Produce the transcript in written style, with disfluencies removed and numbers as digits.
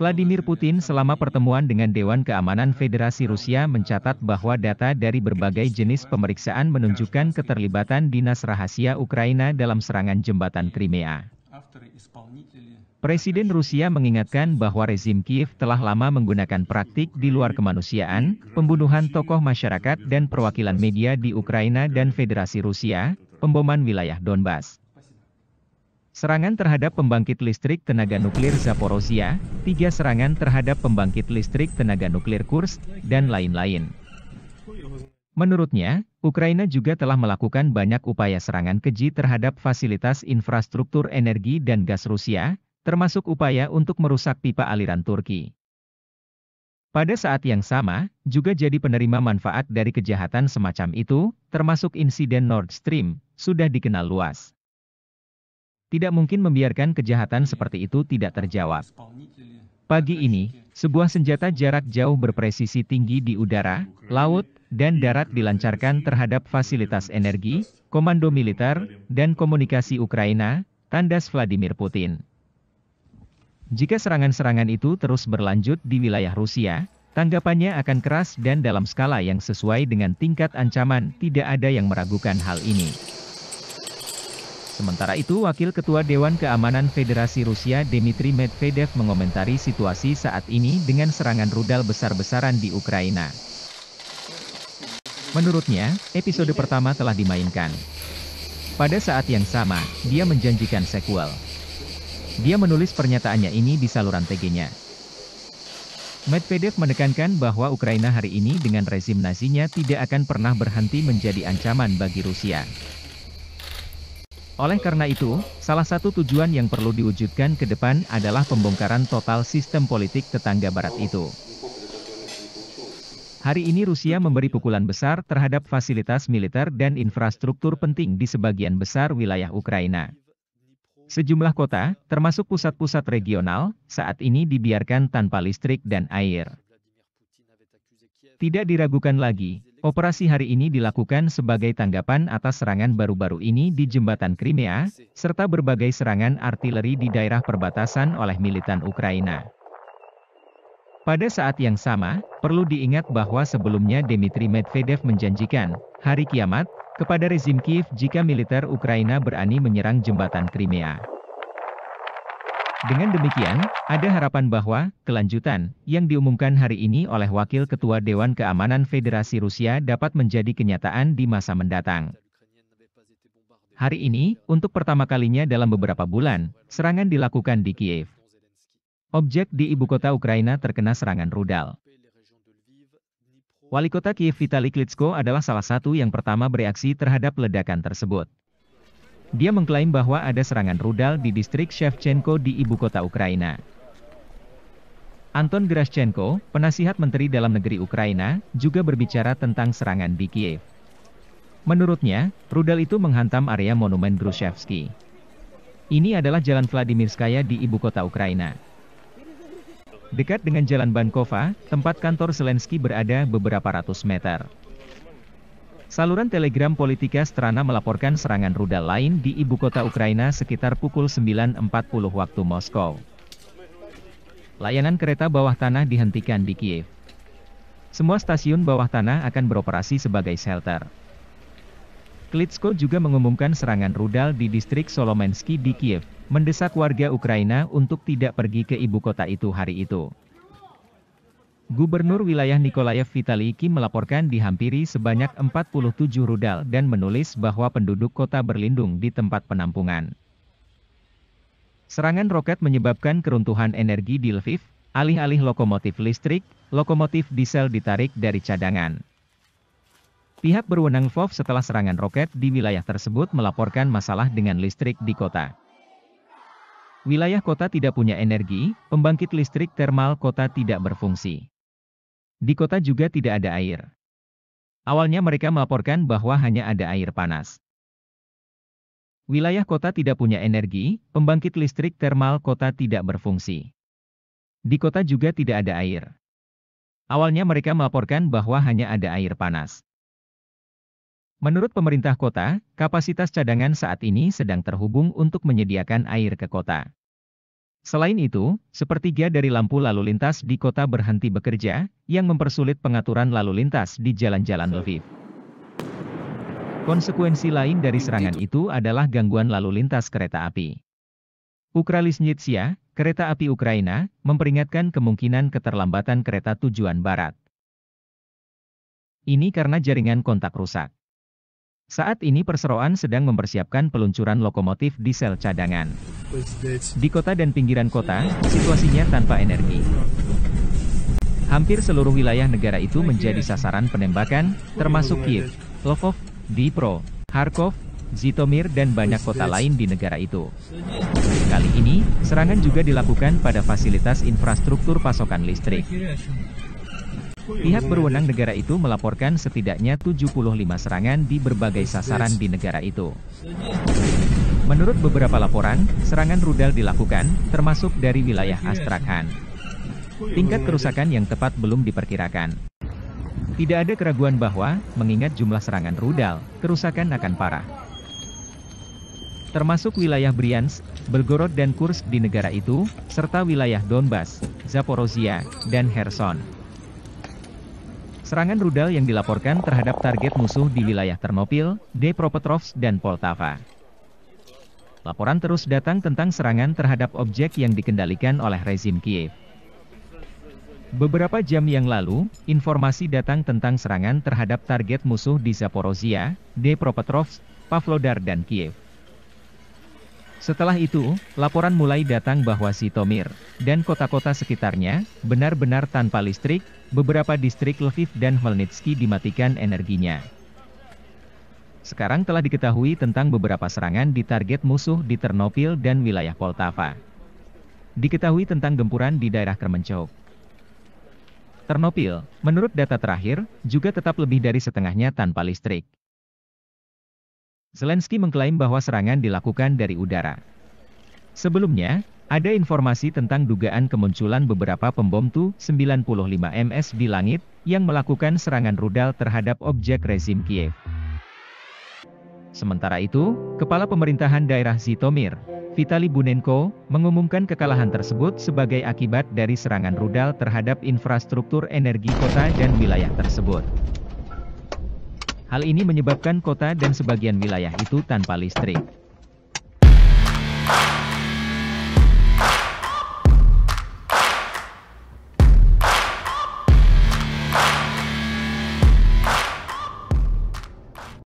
Vladimir Putin selama pertemuan dengan Dewan Keamanan Federasi Rusia mencatat bahwa data dari berbagai jenis pemeriksaan menunjukkan keterlibatan dinas rahasia Ukraina dalam serangan jembatan Crimea. Presiden Rusia mengingatkan bahwa rezim Kiev telah lama menggunakan praktik di luar kemanusiaan, pembunuhan tokoh masyarakat dan perwakilan media di Ukraina dan Federasi Rusia, pemboman wilayah Donbas. Serangan terhadap pembangkit listrik tenaga nuklir Zaporozhia, 3 serangan terhadap pembangkit listrik tenaga nuklir Kursk, dan lain-lain. Menurutnya, Ukraina juga telah melakukan banyak upaya serangan keji terhadap fasilitas infrastruktur energi dan gas Rusia, termasuk upaya untuk merusak pipa aliran Turki. Pada saat yang sama, juga jadi penerima manfaat dari kejahatan semacam itu, termasuk insiden Nord Stream, sudah dikenal luas. Tidak mungkin membiarkan kejahatan seperti itu tidak terjawab. Pagi ini, sebuah senjata jarak jauh berpresisi tinggi di udara, laut, dan darat dilancarkan terhadap fasilitas energi, komando militer, dan komunikasi Ukraina, tandas Vladimir Putin. Jika serangan-serangan itu terus berlanjut di wilayah Rusia, tanggapannya akan keras dan dalam skala yang sesuai dengan tingkat ancaman. Tidak ada yang meragukan hal ini. Sementara itu, Wakil Ketua Dewan Keamanan Federasi Rusia Dmitry Medvedev mengomentari situasi saat ini dengan serangan rudal besar-besaran di Ukraina. Menurutnya, episode pertama telah dimainkan. Pada saat yang sama, dia menjanjikan sequel. Dia menulis pernyataannya ini di saluran TG-nya. Medvedev menekankan bahwa Ukraina hari ini dengan rezim Nazinya tidak akan pernah berhenti menjadi ancaman bagi Rusia. Oleh karena itu, salah satu tujuan yang perlu diwujudkan ke depan adalah pembongkaran total sistem politik tetangga barat itu. Hari ini Rusia memberi pukulan besar terhadap fasilitas militer dan infrastruktur penting di sebagian besar wilayah Ukraina. Sejumlah kota, termasuk pusat-pusat regional, saat ini dibiarkan tanpa listrik dan air. Tidak diragukan lagi, operasi hari ini dilakukan sebagai tanggapan atas serangan baru-baru ini di jembatan Crimea, serta berbagai serangan artileri di daerah perbatasan oleh militan Ukraina. Pada saat yang sama, perlu diingat bahwa sebelumnya Dmitry Medvedev menjanjikan hari kiamat kepada rezim Kiev jika militer Ukraina berani menyerang jembatan Crimea. Dengan demikian, ada harapan bahwa kelanjutan yang diumumkan hari ini oleh Wakil Ketua Dewan Keamanan Federasi Rusia dapat menjadi kenyataan di masa mendatang. Hari ini, untuk pertama kalinya dalam beberapa bulan, serangan dilakukan di Kiev. Objek di ibu kota Ukraina terkena serangan rudal. Wali kota Kiev Vitali Klitschko adalah salah satu yang pertama bereaksi terhadap ledakan tersebut. Dia mengklaim bahwa ada serangan rudal di distrik Shevchenko di ibu kota Ukraina. Anton Gerashchenko, penasihat Menteri Dalam Negeri Ukraina, juga berbicara tentang serangan di Kiev. Menurutnya, rudal itu menghantam area monumen Grushevsky. Ini adalah Jalan Vladimirskaya di ibu kota Ukraina. Dekat dengan Jalan Bankova, tempat kantor Zelensky berada beberapa ratus meter. Saluran Telegram Politika Strana melaporkan serangan rudal lain di ibu kota Ukraina sekitar pukul 9.40 waktu Moskow. Layanan kereta bawah tanah dihentikan di Kiev. Semua stasiun bawah tanah akan beroperasi sebagai shelter. Klitschko juga mengumumkan serangan rudal di distrik Solomensky di Kiev, mendesak warga Ukraina untuk tidak pergi ke ibu kota itu hari itu. Gubernur wilayah Nikolaev Vitali Kim melaporkan dihampiri sebanyak 47 rudal dan menulis bahwa penduduk kota berlindung di tempat penampungan. Serangan roket menyebabkan keruntuhan energi di Lviv, alih-alih lokomotif listrik, lokomotif diesel ditarik dari cadangan. Pihak berwenang Lvov setelah serangan roket di wilayah tersebut melaporkan masalah dengan listrik di kota. Wilayah kota tidak punya energi, pembangkit listrik termal kota tidak berfungsi. Di kota juga tidak ada air. Awalnya mereka melaporkan bahwa hanya ada air panas. Wilayah kota tidak punya energi, pembangkit listrik termal kota tidak berfungsi. Di kota juga tidak ada air. Awalnya mereka melaporkan bahwa hanya ada air panas. Menurut pemerintah kota, kapasitas cadangan saat ini sedang terhubung untuk menyediakan air ke kota. Selain itu, sepertiga dari lampu lalu lintas di kota berhenti bekerja, yang mempersulit pengaturan lalu lintas di jalan-jalan Lviv. Konsekuensi lain dari serangan itu adalah gangguan lalu lintas kereta api. Ukralnisnytsia, kereta api Ukraina, memperingatkan kemungkinan keterlambatan kereta tujuan barat. Ini karena jaringan kontak rusak. Saat ini perseroan sedang mempersiapkan peluncuran lokomotif diesel cadangan. Di kota dan pinggiran kota, situasinya tanpa energi. Hampir seluruh wilayah negara itu menjadi sasaran penembakan, termasuk Kiev, Lvov, Dnipro, Kharkov, Zhytomyr dan banyak kota lain di negara itu. Kali ini, serangan juga dilakukan pada fasilitas infrastruktur pasokan listrik. Pihak berwenang negara itu melaporkan setidaknya 75 serangan di berbagai sasaran di negara itu. Menurut beberapa laporan, serangan rudal dilakukan, termasuk dari wilayah Astrakhan. Tingkat kerusakan yang tepat belum diperkirakan. Tidak ada keraguan bahwa, mengingat jumlah serangan rudal, kerusakan akan parah. Termasuk wilayah Bryansk, Belgorod dan Kursk di negara itu, serta wilayah Donbas, Zaporozhia, dan Kherson. Serangan rudal yang dilaporkan terhadap target musuh di wilayah Ternopil, Dnipropetrovsk dan Poltava. Laporan terus datang tentang serangan terhadap objek yang dikendalikan oleh rezim Kiev. Beberapa jam yang lalu, informasi datang tentang serangan terhadap target musuh di Zaporozhia, Dnipropetrovsk, Pavlodar dan Kiev. Setelah itu, laporan mulai datang bahwa Zhytomyr dan kota-kota sekitarnya benar-benar tanpa listrik, beberapa distrik Lviv dan Khmelnytskyi dimatikan energinya. Sekarang telah diketahui tentang beberapa serangan di target musuh di Ternopil dan wilayah Poltava. Diketahui tentang gempuran di daerah Kremenchuk. Ternopil, menurut data terakhir, juga tetap lebih dari setengahnya tanpa listrik. Zelensky mengklaim bahwa serangan dilakukan dari udara. Sebelumnya, ada informasi tentang dugaan kemunculan beberapa pembom Tu-95 MS di langit, yang melakukan serangan rudal terhadap objek rezim Kiev. Sementara itu, Kepala Pemerintahan Daerah Zhytomyr, Vitaly Bunenko, mengumumkan kekalahan tersebut sebagai akibat dari serangan rudal terhadap infrastruktur energi kota dan wilayah tersebut. Hal ini menyebabkan kota dan sebagian wilayah itu tanpa listrik.